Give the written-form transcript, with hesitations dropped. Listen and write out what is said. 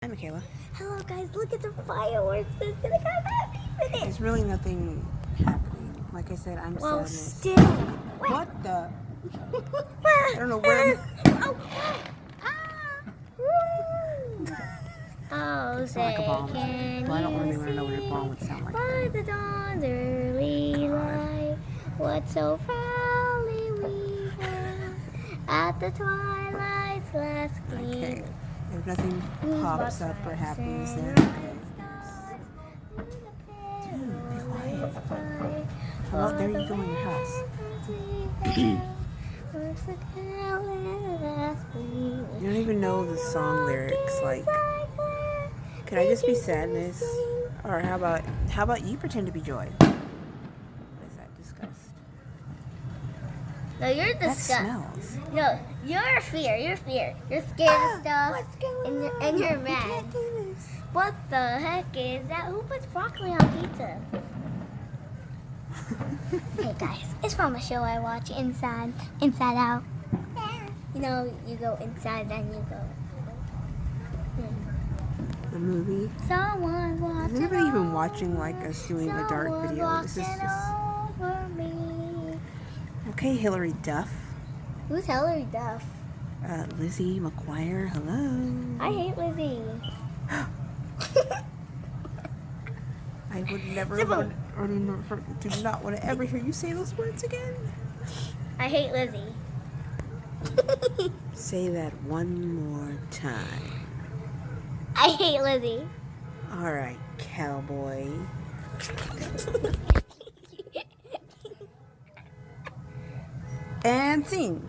Hi, Michaela. Hello guys, look at the fireworks. It's gonna come happy minute. There's really nothing happening. Like I said, I'm Well, sadness. still. What the? I don't know where. Oh, It's not like a bomb. can Well, I don't really you want to know what a see bomb would sound like. by the dawn's early light, what so proudly we hailed at the twilight's last gleam. Okay. If nothing pops up or happens, then dude, be quiet. How about there you go in your house? You don't even know the song lyrics. Like, could I just be sadness? Or how about you pretend to be joy? What is that? Disgust. No, you're That disgust. smells. No, you're fear. You're fear. You're scared of stuff, and you're mad. What the heck is that? Who puts broccoli on pizza? Hey guys, it's from a show I watch, Inside Out. You know, you go inside, then you go. The movie. Someone watching. Is anybody even watching like us doing a dark Someone video? This is watching just over me. okay. Hillary Duff, Who's Hillary Duff? Lizzie McGuire. Hello. I hate Lizzie. I would never Simple. do not want to ever hear you say those words again. I hate Lizzie. Say that one more time. I hate Lizzie. All right, cowboy. And scene.